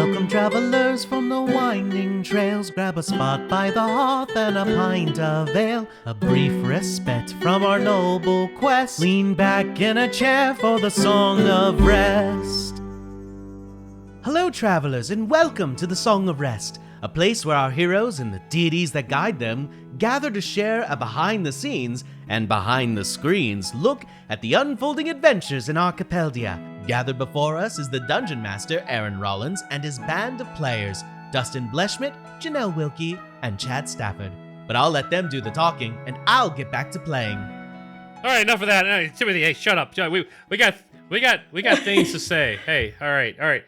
Welcome travelers from the winding trails. Grab a spot by the hearth and a pint of ale. A brief respite from our noble quest. Lean back in a chair for the Song of Rest. Hello travelers, and welcome to the Song of Rest, a place where our heroes and the deities that guide them gather to share a behind-the-scenes and behind-the-screens look at the unfolding adventures in Archipeldia. Gathered before us is the Dungeon Master, Aaron Rollins, and his band of players, Dustin Bleschmidt, Janelle Wilkie, and Chad Stafford. But I'll let them do the talking, and I'll get back to playing. All right, enough of that. Timothy, hey, shut up. We got things to say. Hey, all right.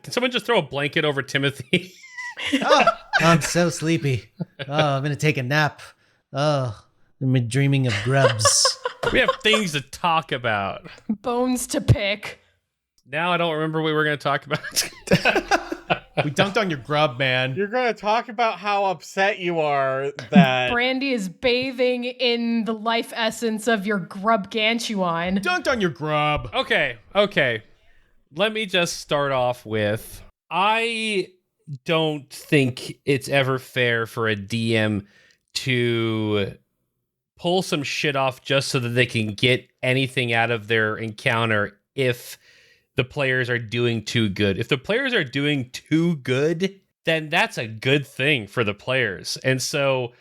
Can someone just throw a blanket over Timothy? Oh, I'm so sleepy. Oh, I'm gonna take a nap. Oh, I'm dreaming of grubs. We have things to talk about. Bones to pick. Now I don't remember what we were going to talk about. We dunked on your grub, man. You're going to talk about how upset you are that Brandy is bathing in the life essence of your Grubgantuan. Dunked on your grub. Okay. Let me just start off with, I don't think it's ever fair for a DM to pull some shit off just so that they can get anything out of their encounter if the players are doing too good. If the players are doing too good, then that's a good thing for the players. And so,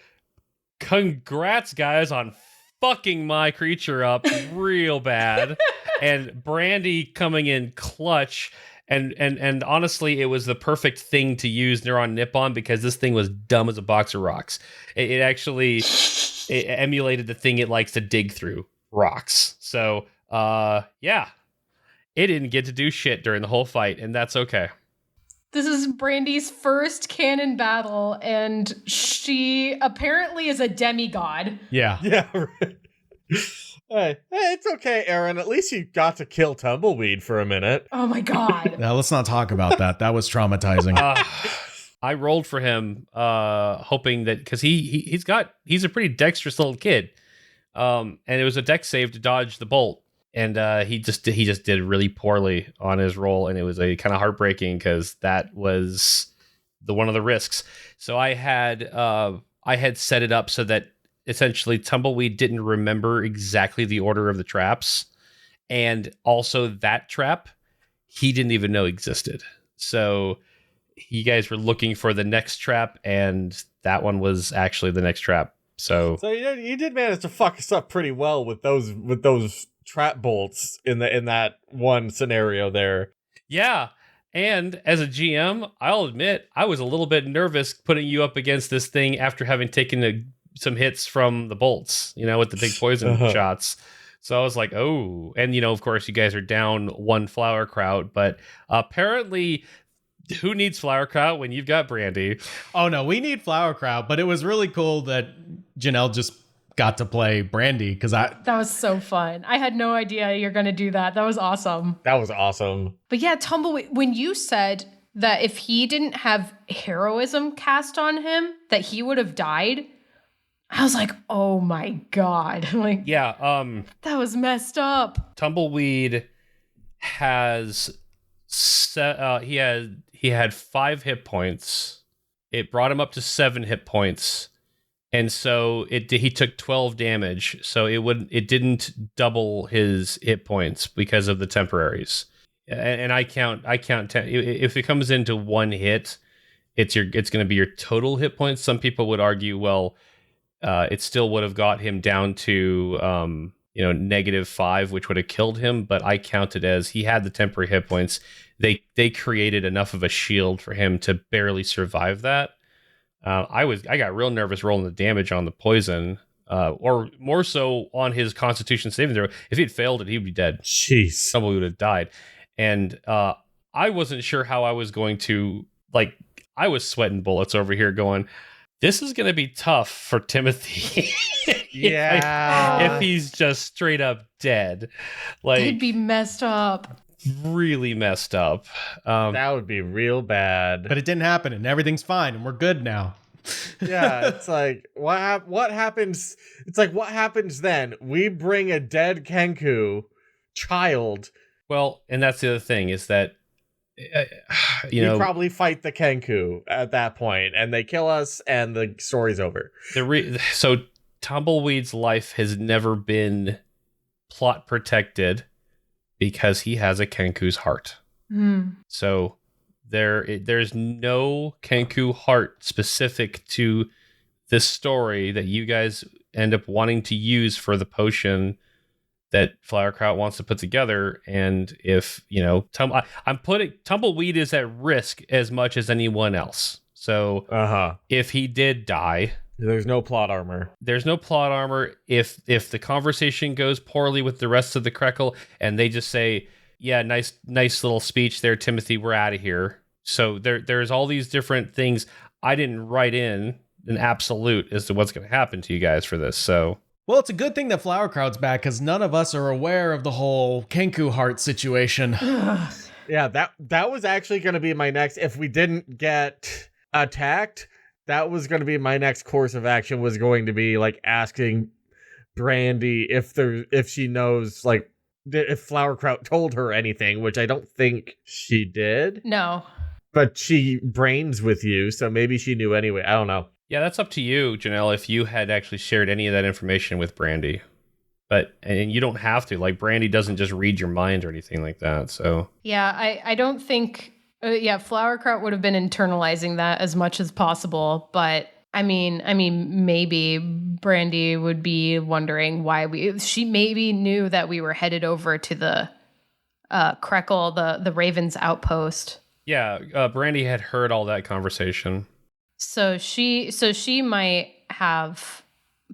congrats, guys, on fucking my creature up real bad. And Brandy coming in clutch. And honestly, it was the perfect thing to use Neuron Nip on because this thing was dumb as a box of rocks. It actually emulated the thing it likes to dig through, rocks. So, yeah. It didn't get to do shit during the whole fight, and that's okay. This is Brandy's first canon battle, and she apparently is a demigod. Yeah. Yeah, right. Hey, it's okay, Aaron. At least you got to kill Tumbleweed for a minute. Oh my god. Now let's not talk about that. That was traumatizing. I rolled for him, hoping that because he's a pretty dexterous little kid, and it was a dex save to dodge the bolt, and he just did really poorly on his roll, and it was a kind of heartbreaking because that was one of the risks. So I had set it up so that essentially Tumbleweed didn't remember exactly the order of the traps, and also that trap he didn't even know existed. So you guys were looking for the next trap, and that one was actually the next trap. So you did manage to fuck us up pretty well with those trap bolts in that one scenario there. Yeah. And as a GM, I'll admit I was a little bit nervous putting you up against this thing after having taken some hits from the bolts, with the big poison shots. So I was like, oh, and of course you guys are down one flower kraut, but apparently who needs flower kraut when you've got Brandy? Oh no, we need flower kraut, but it was really cool that Janelle just got to play Brandy that was so fun. I had no idea you're going to do that. That was awesome. That was awesome. But yeah, Tumbleweed, when you said that if he didn't have heroism cast on him, that he would have died, I was like, oh my god. Like, yeah, that was messed up. Tumbleweed has he had 5 hit points. It brought him up to 7 hit points. And so he took 12 damage. So it didn't double his hit points because of the temporaries. And I count 10. If it comes into one hit, it's going to be your total hit points. Some people would argue, well, it still would have got him down to -5, which would have killed him. But I counted as he had the temporary hit points. They created enough of a shield for him to barely survive that. I got real nervous rolling the damage on the poison, or more so on his Constitution saving throw. If he'd failed it, he'd be dead. Jeez, somebody would have died. And I wasn't sure how I was going to I was sweating bullets over here, going, this is going to be tough for Timothy. Yeah, if he's just straight up dead, he'd be messed up. Really messed up. That would be real bad. But it didn't happen, and everything's fine, and we're good now. Yeah, it's like what happens? It's like what happens then? We bring a dead Kenku child. Well, and that's the other thing is that You probably fight the Kenku at that point, and they kill us, and the story's over. So Tumbleweed's life has never been plot protected because he has a Kenku's heart. So there's no Kenku heart specific to this story that you guys end up wanting to use for the potion that Flowerkraut wants to put together. And if, I'm putting Tumbleweed is at risk as much as anyone else. So if he did die, there's no plot armor. There's no plot armor. If the conversation goes poorly with the rest of the Krekel and they just say, yeah, nice little speech there, Timothy, we're out of here. So there's all these different things I didn't write in an absolute as to what's going to happen to you guys for this. So, well, it's a good thing that Flowerkraut's back because none of us are aware of the whole Kenku heart situation. Yeah, that was actually going to be my next. If we didn't get attacked, that was going to be my next course of action. Was going to be like asking Brandy if she knows, like, if Flowerkraut told her anything, which I don't think she did. No. But she brains with you, so maybe she knew anyway. I don't know. Yeah, that's up to you, Janelle, if you had actually shared any of that information with Brandy. And you don't have to. Like, Brandy doesn't just read your mind or anything like that, so... Yeah, I don't think... Flowerkraut would have been internalizing that as much as possible, but... I mean, maybe Brandy would be wondering why she maybe knew that we were headed over to the Krekel, the Raven's outpost. Yeah, Brandy had heard all that conversation. So she might have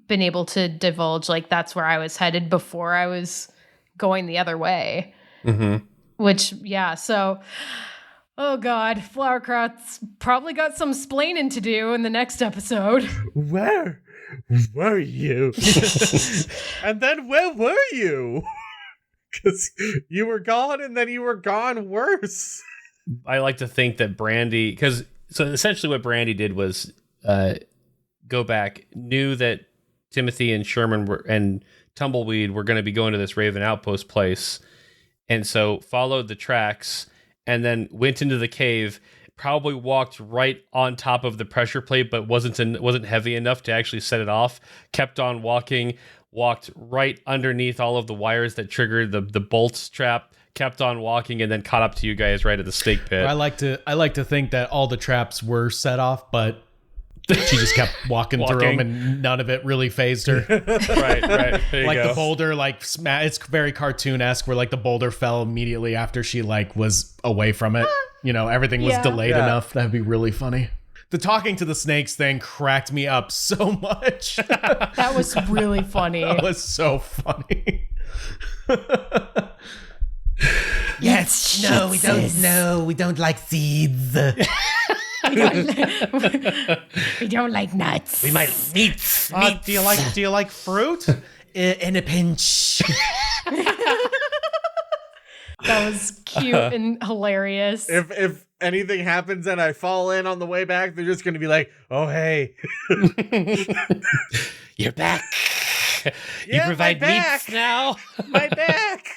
been able to divulge, like, that's where I was headed before I was going the other way. Mm-hmm. Which, yeah, so... Oh, God. Flowerkraut's probably got some splaining to do in the next episode. Where were you? And then where were you? Because you were gone and then you were gone worse. I like to think that Brandy... So essentially what Brandy did was go back, knew that Timothy and Sherman and Tumbleweed were going to be going to this Raven Outpost place, and so followed the tracks... and then went into the cave, probably walked right on top of the pressure plate, but wasn't heavy enough to actually set it off. Kept on walking, walked right underneath all of the wires that triggered the bolt trap, kept on walking, and then caught up to you guys right at the stake pit. I like to think that all the traps were set off, but she just kept walking through them, and none of it really phased her. Right. There you like go. the boulder, it's very cartoon-esque, where like the boulder fell immediately after she was away from it. Everything was delayed enough. That'd be really funny. The talking to the snakes thing cracked me up so much. That was really funny. That was so funny. Yes, no, we don't know. We don't like seeds. We don't like nuts. We might meats. Do you like fruit? In a pinch. That was cute and hilarious. If anything happens and I fall in on the way back, they're just going to be like, "Oh, hey, you're back. Yeah, you provide meats now. My back."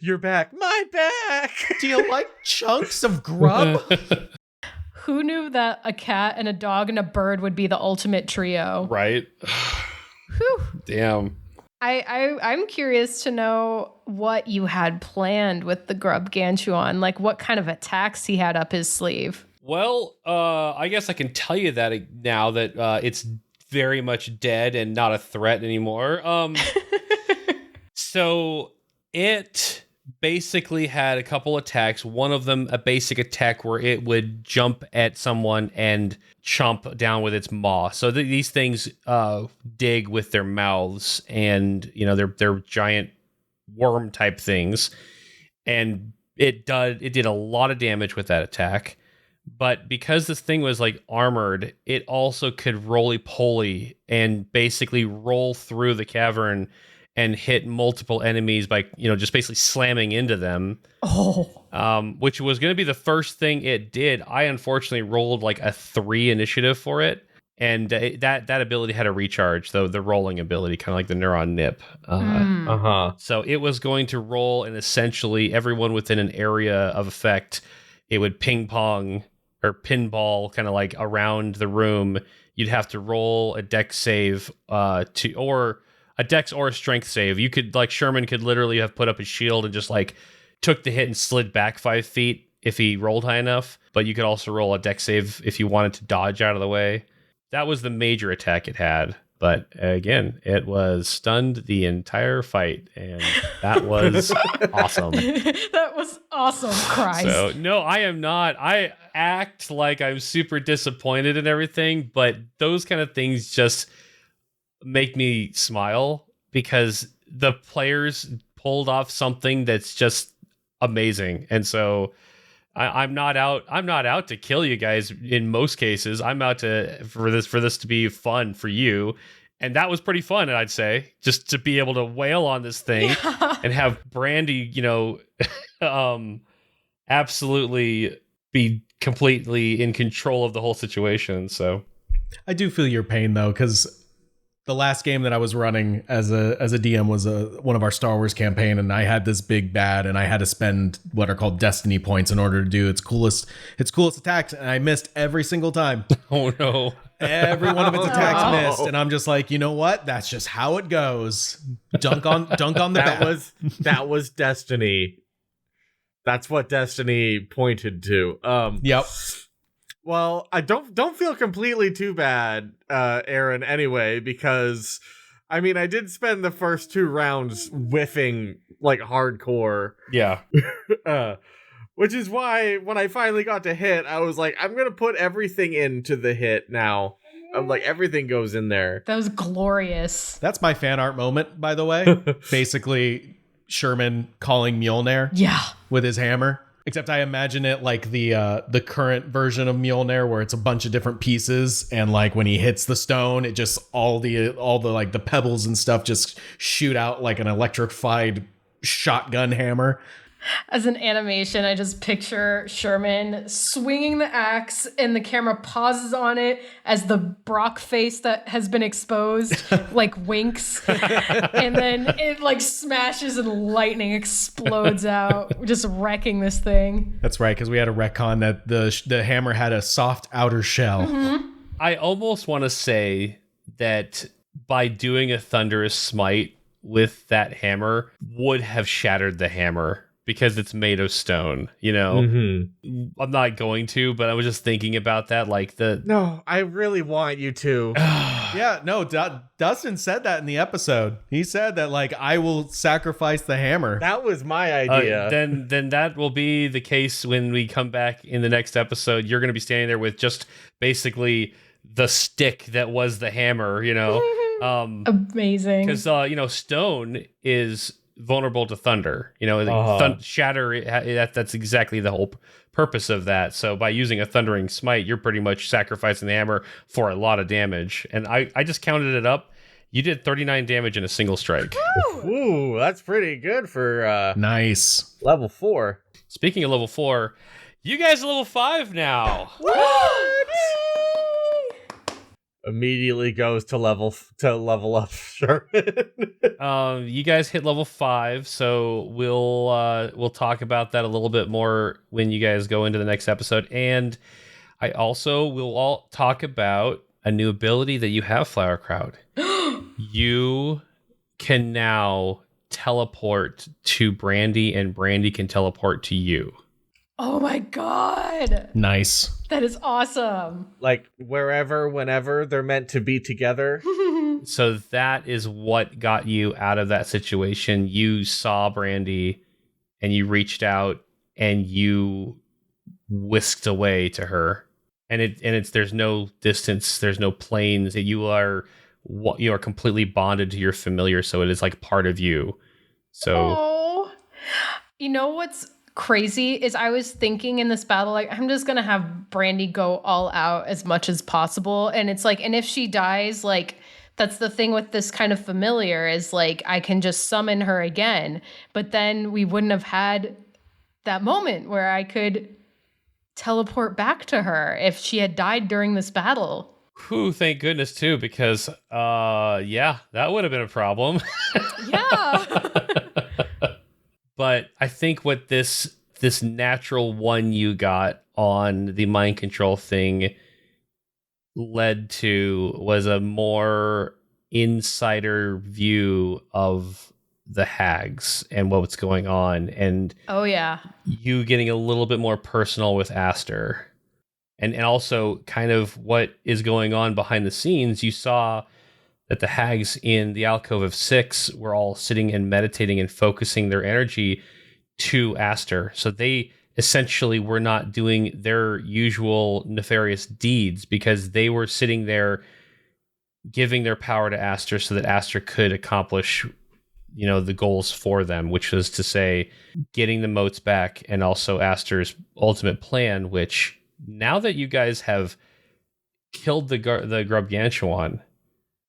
You're back. My back. Do you like chunks of grub? Who knew that a cat and a dog and a bird would be the ultimate trio? Right. Whew. Damn. I'm curious to know what you had planned with the Grubgantuan. Like, what kind of attacks he had up his sleeve. Well, I guess I can tell you that now that it's very much dead and not a threat anymore. So it basically had a couple attacks. One of them, a basic attack where it would jump at someone and chomp down with its maw. So these things dig with their mouths, and they're giant worm type things. And it did a lot of damage with that attack. But because this thing was like armored, it also could roly-poly and basically roll through the cavern and hit multiple enemies by, just basically slamming into them. Which was going to be the first thing it did. I unfortunately rolled like a 3 initiative for it. and that ability had a recharge, though the rolling ability, kind of like the neuron nip. So it was going to roll, and essentially everyone within an area of effect, it would ping pong or pinball kind of like around the room. You'd have to roll a dex save or a dex or a strength save. You could, like, Sherman could literally have put up a shield and just like took the hit and slid back 5 feet if he rolled high enough. But you could also roll a dex save if you wanted to dodge out of the way. That was the major attack it had. But again, it was stunned the entire fight, and that was awesome. That was awesome, Christ. So, no, I am not. I act like I'm super disappointed in everything, but those kind of things just make me smile because the players pulled off something that's just amazing. And so I'm not out to kill you guys in most cases. I'm out for this to be fun for you. And that was pretty fun, I'd say, just to be able to wail on this thing and have Brandy, absolutely be completely in control of the whole situation. So I do feel your pain though, because the last game that I was running as a DM was one of our Star Wars campaign, and I had this big bad, and I had to spend what are called destiny points in order to do its coolest attacks, and I missed every single time. Oh no. Every one of its attacks missed, and I'm just like, you know what? That's just how it goes. Dunk on the bat. That was destiny. That's what destiny pointed to. Yep. Well, I don't feel completely too bad, Aaron, anyway, because I mean I did spend the first 2 rounds whiffing like hardcore. Yeah. Which is why when I finally got to hit, I was like, I'm gonna put everything into the hit now. I'm like, everything goes in there. That was glorious. That's my fan art moment, by the way. Basically, Sherman calling Mjolnir. Yeah. With his hammer. Except I imagine it like the current version of Mjolnir, where it's a bunch of different pieces, and like when he hits the stone, it just all the like the pebbles and stuff just shoot out like an electrified shotgun hammer. As an animation, I just picture Sherman swinging the axe, and the camera pauses on it as the Brock face that has been exposed like winks, and then it like smashes and lightning explodes out, just wrecking this thing. That's right, because we had a retcon that the hammer had a soft outer shell. Mm-hmm. I almost want to say that by doing a thunderous smite with that hammer would have shattered the hammer. Because it's made of stone, Mm-hmm. I'm not going to, but I was just thinking about that. No, I really want you to. Yeah, no, Dustin said that in the episode. He said that, like, I will sacrifice the hammer. That was my idea. Then that will be the case when we come back in the next episode. You're going to be standing there with just basically the stick that was the hammer, Amazing. Because, stone is vulnerable to thunder, shatter. That's exactly the whole purpose of that. So by using a thundering smite, you're pretty much sacrificing the hammer for a lot of damage. And I just counted it up. You did 39 damage in a single strike. Ooh, that's pretty good for nice level 4. Speaking of level 4, you guys are level 5 now. What? Immediately goes to level up. Sure. You guys hit level 5, so we'll talk about that a little bit more when you guys go into the next episode. And we'll all talk about a new ability that you have, Flower Crowd. You can now teleport to Brandy, and Brandy can teleport to you. Oh my god. Nice. That is awesome. Like wherever, whenever they're meant to be together. So that is what got you out of that situation. You saw Brandy and you reached out and you whisked away to her. And there's no distance, there's no planes. You are completely bonded to your familiar, so it is like part of you. So you know what's crazy is I was thinking in this battle, like, I'm just gonna have Brandy go all out as much as possible, and it's like, and if she dies, like, that's the thing with this kind of familiar is like I can just summon her again, but then we wouldn't have had that moment where I could teleport back to her if she had died during this battle. Whew, thank goodness too, because yeah, that would have been a problem. Yeah. But I think what this natural one you got on the mind control thing led to was a more insider view of the hags and what's going on, and Oh yeah. you getting a little bit more personal with Aster. And also kind of what is going on behind the scenes. You saw that the hags in the alcove of 6 were all sitting and meditating and focusing their energy to Aster. So they essentially were not doing their usual nefarious deeds because they were sitting there giving their power to Aster so that Aster could accomplish, the goals for them, which was to say getting the moats back and also Aster's ultimate plan, which now that you guys have killed the Grubgantuan,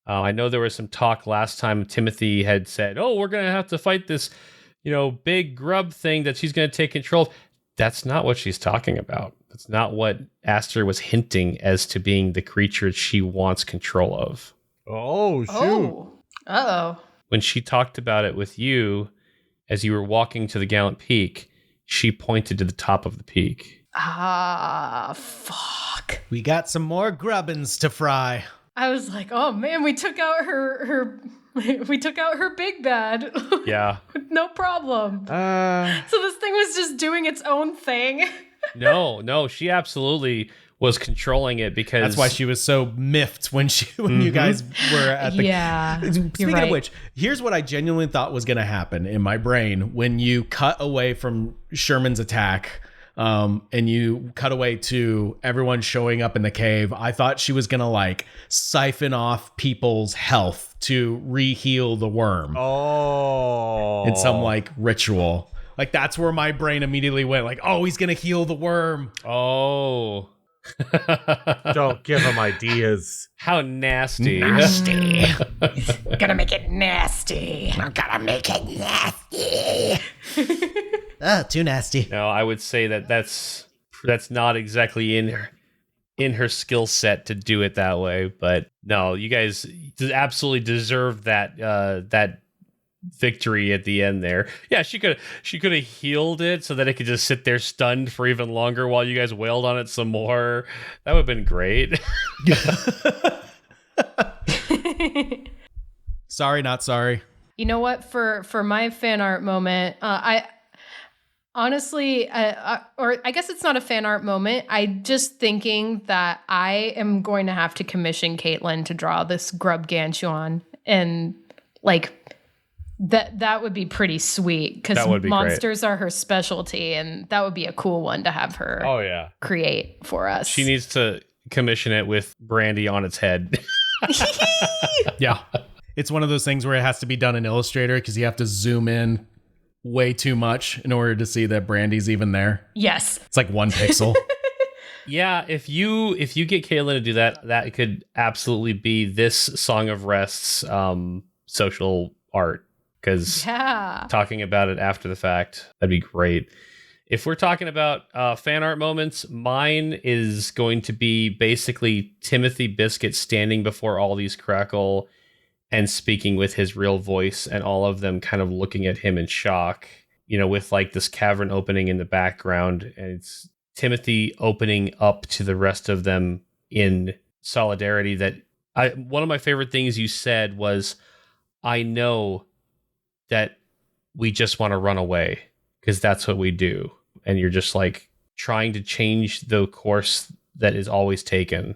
I know there was some talk last time. Timothy had said, "Oh, we're going to have to fight this, big grub thing that she's going to take control of." That's not what she's talking about. That's not what Aster was hinting as to being the creature she wants control of. Oh, shoot. Oh. Uh-oh. When she talked about it with you as you were walking to the Gallant Peak, she pointed to the top of the peak. Ah, fuck. We got some more grubbins to fry. I was like, oh man, we took out her big bad. Yeah. No problem. So this thing was just doing its own thing. No, she absolutely was controlling it because That's why she was so miffed when you guys were at the. Yeah. Speaking of which, here's what I genuinely thought was going to happen in my brain when you cut away from Sherman's attack. And you cut away to everyone showing up in the cave. I thought she was gonna siphon off people's health to re-heal the worm. Oh. In some ritual. That's where my brain immediately went. Oh, he's gonna heal the worm. Oh. Don't give him ideas. How nasty. Nasty. Gonna make it nasty. I'm gonna make it nasty. Too nasty. No, I would say that's not exactly in her skill set to do it that way. But no, you guys absolutely deserve that victory at the end there. Yeah, she could have healed it so that it could just sit there stunned for even longer while you guys wailed on it some more. That would have been great. Sorry, not sorry. You know what? For my fan art moment, I honestly, or I guess it's not a fan art moment. I just thinking that I am going to have to commission Caitlin to draw this Grubgantuan, and that would be pretty sweet because monsters are her specialty, and that would be a cool one to have her. Oh yeah, create for us. She needs to commission it with Brandy on its head. Yeah. It's one of those things where it has to be done in Illustrator because you have to zoom in way too much in order to see that Brandy's even there. Yes. It's 1 pixel. Yeah, if you get Caitlin to do that, that could absolutely be this Song of Rest's social art. Because talking about it after the fact, that'd be great. If we're talking about fan art moments, mine is going to be basically Timothy Biscuit standing before all these Crackle and speaking with his real voice, and all of them kind of looking at him in shock, with this cavern opening in the background. And it's Timothy opening up to the rest of them in solidarity. One of my favorite things you said was, I know that we just want to run away because that's what we do. And you're just trying to change the course that is always taken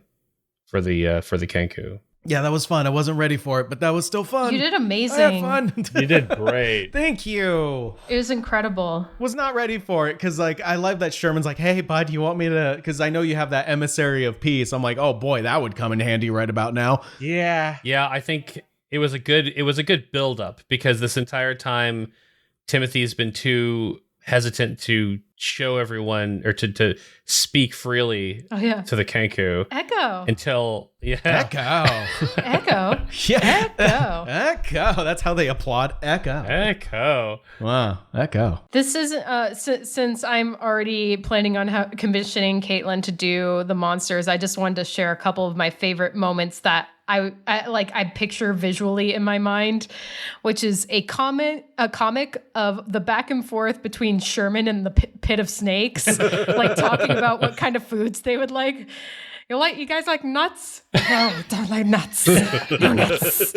for the Kenku. Yeah, that was fun. I wasn't ready for it, but that was still fun. You did amazing. I had fun. you did great. Thank you. It was incredible. Was not ready for it because I love that Sherman's hey, bud, you want me to? Because I know you have that emissary of peace. I'm oh boy, that would come in handy right about now. Yeah. Yeah, I think it was a good build up because this entire time Timothy's been too hesitant to show everyone or to speak freely to the Kenku. Echo. Until Echo. Echo. Yeah. Echo. Echo. That's how they applaud Echo. Echo. Wow. Echo. This is since I'm already planning on commissioning Caitlin to do the monsters. I just wanted to share a couple of my favorite moments that I picture visually in my mind, which is a comic of the back and forth between Sherman and the pit of snakes, like talking about what kind of foods they would like. You guys like nuts? No, we don't like nuts. No nuts.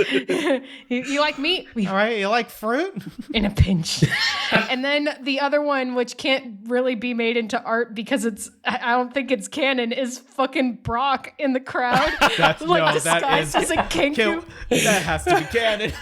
you like meat? All right, you like fruit? In a pinch. And then the other one, which can't really be made into art because I don't think it's canon, is fucking Brock in the crowd. That's like disguised as a Kenku. That has to be canon.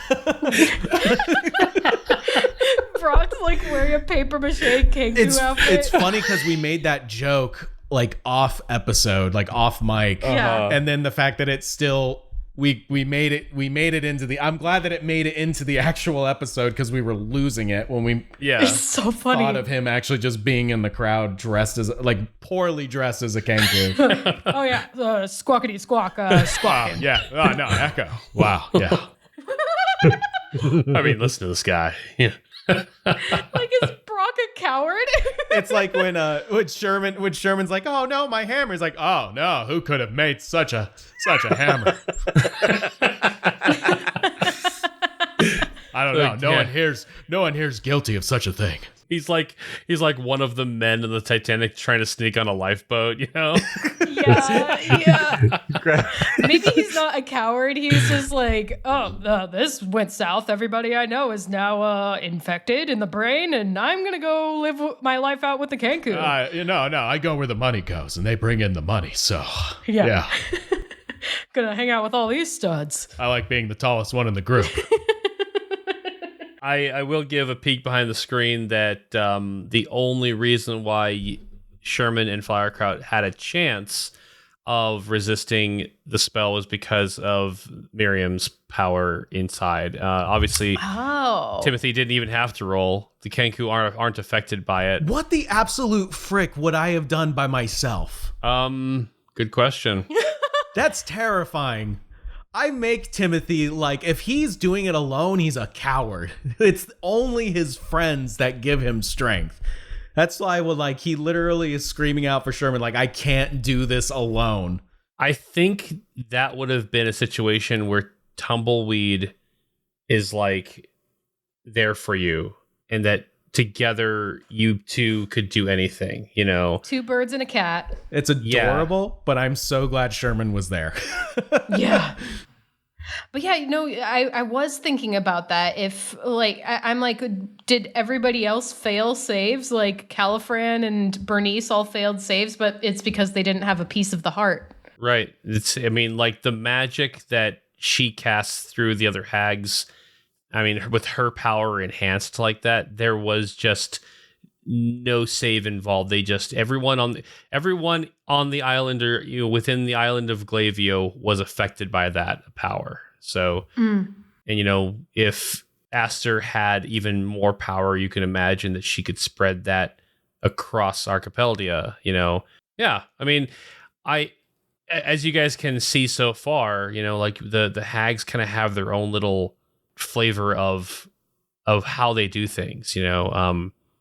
Brock's like wearing a paper mache Kenku outfit. It's funny because we made that joke like off episode, like off mic. Yeah. And then the fact that it's still we made it into the I'm glad that it made it into the actual episode because we were losing it when we It's so funny. thought of him actually just being in the crowd dressed as like poorly dressed as a Kenku. Oh yeah. Squawkity squawk squawking. Yeah. Oh no, Echo. Wow. Yeah. I mean, listen to this guy. Yeah. Like, is Brock a coward? It's like when Sherman's like, oh no, my hammer. He's like, oh no, who could have made such a hammer? I don't know. No one here's guilty of such a thing. He's like one of the men in the Titanic trying to sneak on a lifeboat, you know? Yeah. Maybe he's not a coward. He's just like, this went south. Everybody I know is now infected in the brain, and I'm gonna go live my life out with the Kenku. No, I go where the money goes, and they bring in the money. So yeah. Gonna hang out with all these studs. I like being the tallest one in the group. I will give a peek behind the screen that the only reason why Sherman and Flowerkraut had a chance of resisting the spell was because of Miriam's power inside. Obviously, Timothy didn't even have to roll. The Kenku aren't affected by it. What the absolute frick would I have done by myself? Good question. That's terrifying. I make Timothy, like, if he's doing it alone, he's a coward. It's only his friends that give him strength. That's why he literally is screaming out for Sherman, like, I can't do this alone. I think that would have been a situation where Tumbleweed is, like, there for you, and that together you two could do anything, you know? Two birds and a cat. It's adorable, but I'm so glad Sherman was there. Yeah. But yeah, I was thinking about that. If I'm like, did everybody else fail saves? Like Califran and Bernice all failed saves, but it's because they didn't have a piece of the heart. Right. Like the magic that she casts through the other hags, with her power enhanced like that, there was just no save involved. They just everyone on the island or within the island of Glavio was affected by that power. So and if Aster had even more power, you can imagine that she could spread that across Archipelagia, Yeah. As you guys can see so far, like the hags kind of have their own little flavor of how they do things,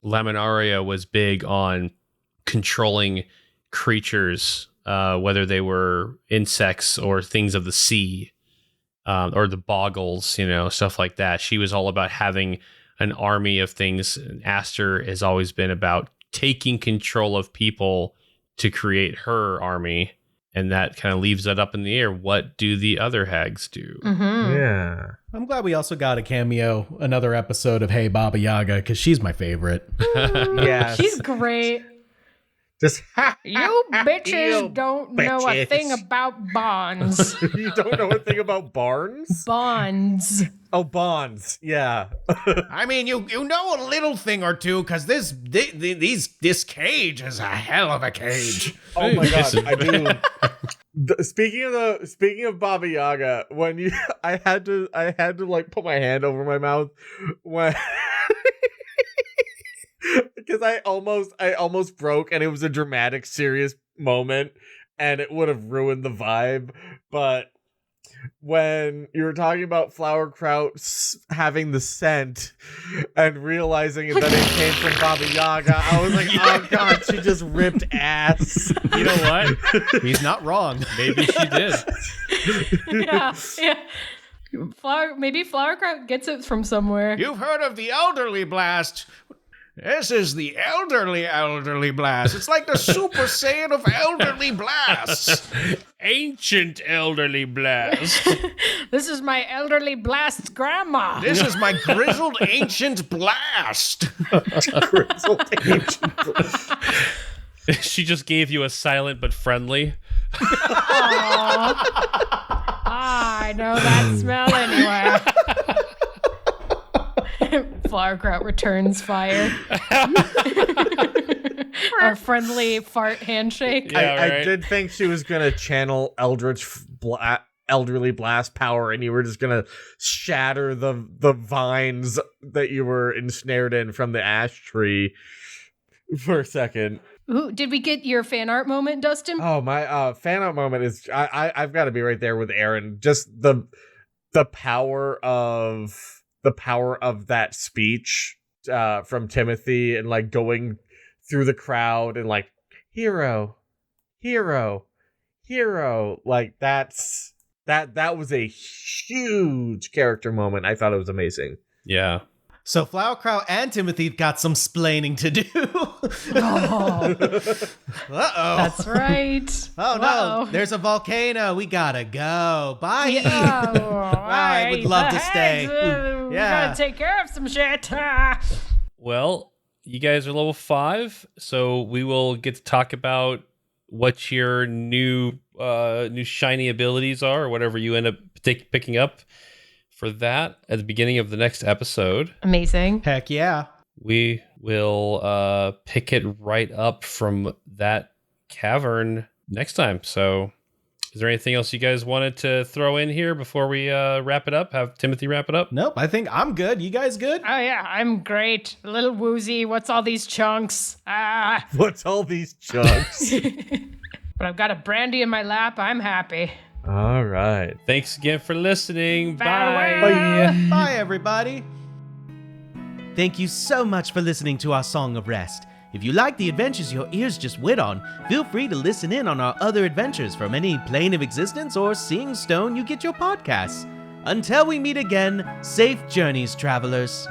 Laminaria was big on controlling creatures, whether they were insects or things of the sea, or the boggles, stuff like that. She was all about having an army of things. And Aster has always been about taking control of people to create her army. And that kind of leaves that up in the air. What do the other hags do? Mm-hmm. Yeah. I'm glad we also got a cameo, another episode of Hey Baba Yaga, because she's my favorite. Yeah. She's great. Just You bitches don't know a bitches. thing about bonds. You don't know a thing about Barnes? Bonds. Oh, Bonds. Yeah. You know a little thing or two, because this cage is a hell of a cage. Oh my god, I do. Speaking of Baba Yaga, when I had to like put my hand over my mouth when because I almost broke, and it was a dramatic, serious moment, and it would have ruined the vibe. But when you were talking about Flower Kraut having the scent and realizing that it came from Baba Yaga, I was like, oh god, she just ripped ass. You know what? He's not wrong. Maybe she did. Yeah. Maybe Flower Kraut gets it from somewhere. You've heard of the elderly blast. This is the elderly blast. It's like the Super Saiyan of elderly blasts. Ancient elderly blast. This is my elderly blast grandma. This is my grizzled ancient blast. Grizzled ancient blast. She just gave you a silent but friendly. I know that smell anywhere. Flower Kraut returns fire. Our friendly fart handshake. Yeah, I right. did think she was gonna channel elderly blast power, and you were just gonna shatter the vines that you were ensnared in from the ash tree for a second. Ooh, did we get your fan art moment, Dustin? Oh, my fan art moment is I've got to be right there with Aaron. Just the power of that speech from Timothy, and like going through the crowd and like hero, like that was a huge character moment. I thought it was amazing. Yeah. So Flower Kraut and Timothy got some splaining to do. Oh, Uh-oh. that's right. Oh, no. There's a volcano. We gotta go. Bye. Yeah. I would love to stay. We Yeah. gotta take care of some shit. Well, you guys are level 5, so we will get to talk about what your new shiny abilities are, or whatever you end up picking up for that at the beginning of the next episode. Amazing. Heck yeah. We will pick it right up from that cavern next time. So is there anything else you guys wanted to throw in here before we wrap it up? Have Timothy wrap it up? Nope, I think I'm good. You guys good? Oh yeah, I'm great. A little woozy. What's all these chunks? What's all these chunks? But I've got a brandy in my lap. I'm happy. All right. Thanks again for listening. Farewell. Bye. Bye, everybody. Thank you so much for listening to our Song of Rest. If you like the adventures your ears just wit on, feel free to listen in on our other adventures from any plane of existence or seeing stone you get your podcasts. Until we meet again, safe journeys, travelers.